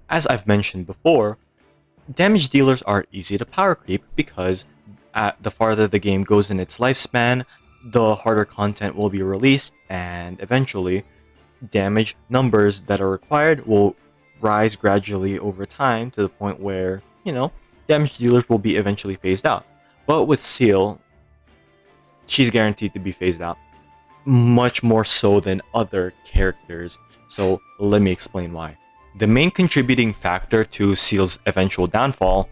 As I've mentioned before, damage dealers are easy to power creep because the farther the game goes in its lifespan, the harder content will be released, and eventually, damage numbers that are required will rise gradually over time to the point where, damage dealers will be eventually phased out. But with Seele, she's guaranteed to be phased out, much more so than other characters. So let me explain why. The main contributing factor to Seele's eventual downfall,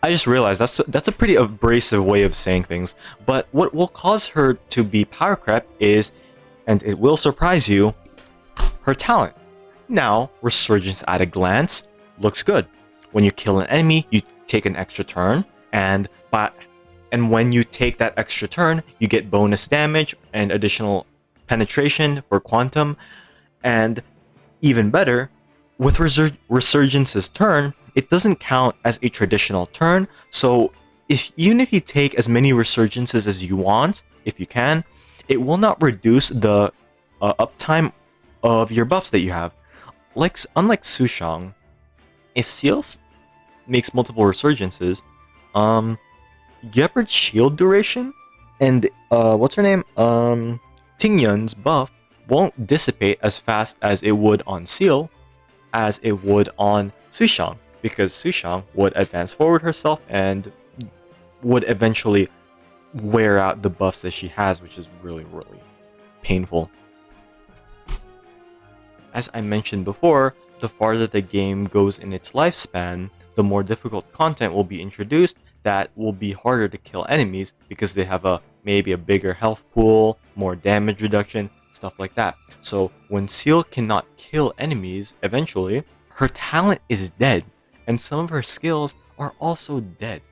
I just realized that's a pretty abrasive way of saying things, but what will cause her to be power crept is, and it will surprise you, her talent. Now, Resurgence at a glance looks good. When you kill an enemy, you take an extra turn, and when you take that extra turn, you get bonus damage and additional penetration for quantum, and even better, with Resurgence's turn, it doesn't count as a traditional turn, so even if you take as many Resurgences as you want, if you can, it will not reduce the uptime of your buffs that you have. Unlike Sushang, if Seele makes multiple Resurgences, Gepard's shield duration and what's her name? Tingyun's buff won't dissipate as fast as it would on Seele as it would on Sushang, because Sushang would advance forward herself and would eventually wear out the buffs that she has, which is really, really painful. As I mentioned before, the farther the game goes in its lifespan, the more difficult content will be introduced that will be harder to kill enemies because they have maybe a bigger health pool, more damage reduction, stuff like that. So when Seele cannot kill enemies, eventually, her talent is dead, and some of her skills are also dead.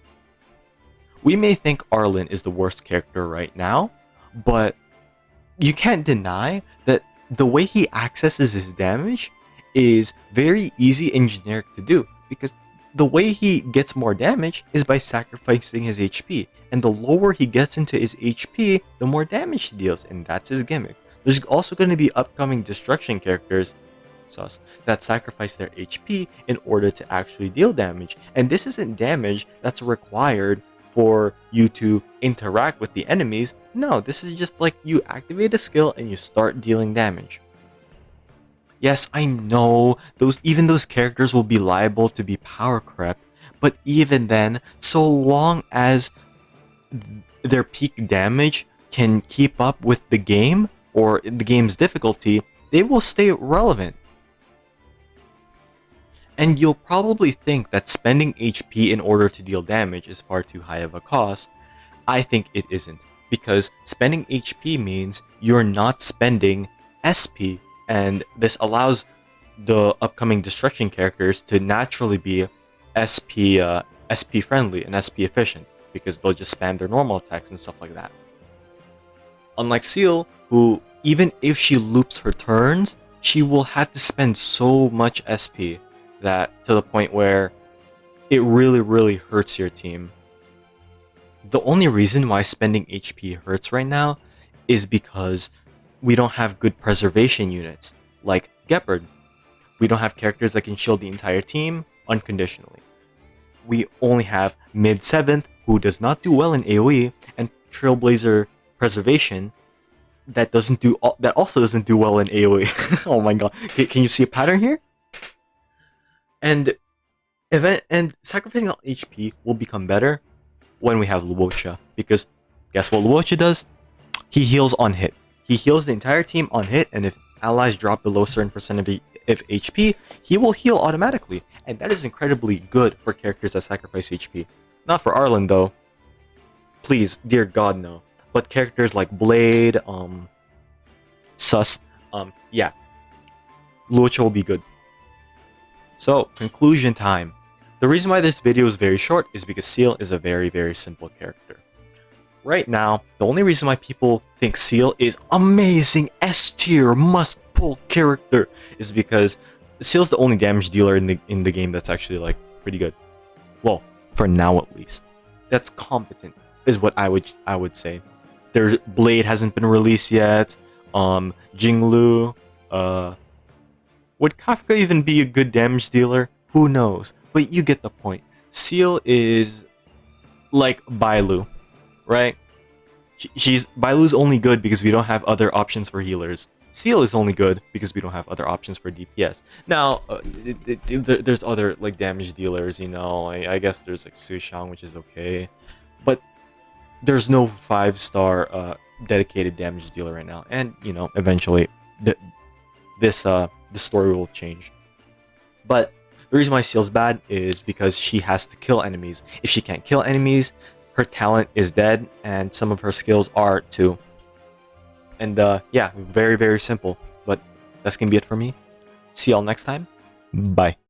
We may think Arlen is the worst character right now, but you can't deny that the way he accesses his damage is very easy and generic to do, because the way he gets more damage is by sacrificing his HP, and the lower he gets into his HP, the more damage he deals, and that's his gimmick. There's also going to be upcoming destruction characters that sacrifice their HP in order to actually deal damage, and this isn't damage that's required for you to interact with the enemies. No, this is just like you activate a skill and you start dealing damage. Yes, I know even those characters will be liable to be power crept, but even then, so long as their peak damage can keep up with the game or the game's difficulty, they will stay relevant. And you'll probably think that spending HP in order to deal damage is far too high of a cost. I think it isn't, because spending HP means you're not spending SP, and this allows the upcoming destruction characters to naturally be SP friendly and SP efficient, because they'll just spam their normal attacks and stuff like that. Unlike Seele, who, even if she loops her turns, she will have to spend so much SP that to the point where it really, really hurts your team. The only reason why spending HP hurts right now is because we don't have good preservation units, like Gepard. We don't have characters that can shield the entire team unconditionally. We only have mid 7th, who does not do well in AoE, and Trailblazer preservation that also doesn't do well in AoE. Oh my god, can you see a pattern here? And sacrificing all HP will become better when we have Luocha, because guess what Luocha does? He heals on hit. He heals the entire team on hit, and if allies drop below a certain percent of HP, he will heal automatically, and that is incredibly good for characters that sacrifice HP. Not for Arlen though. Please, dear God, no. But characters like Blade, yeah, Luocha will be good. So, conclusion time. The reason why this video is very short is because Seele is a very, very simple character. Right now, the only reason why people think Seele is amazing, S-tier, must-pull character is because Seele's the only damage dealer in the game that's actually like pretty good. Well, for now at least. That's competent, is what I would say. There's Blade hasn't been released yet. Jinglu, Would Kafka even be a good damage dealer? Who knows? But you get the point. Seele is like Bailu, right? Bailu's only good because we don't have other options for healers. Seele is only good because we don't have other options for DPS. Now, there's other like damage dealers, you know. I guess there's like Sushang, which is okay, but there's no 5-star dedicated damage dealer right now. And you know, eventually, this story will change. But the reason why Seele's bad is because she has to kill enemies. If she can't kill enemies, her talent is dead, and some of her skills are too. And yeah, very, very simple. But that's gonna be it for me. See y'all next time. Bye.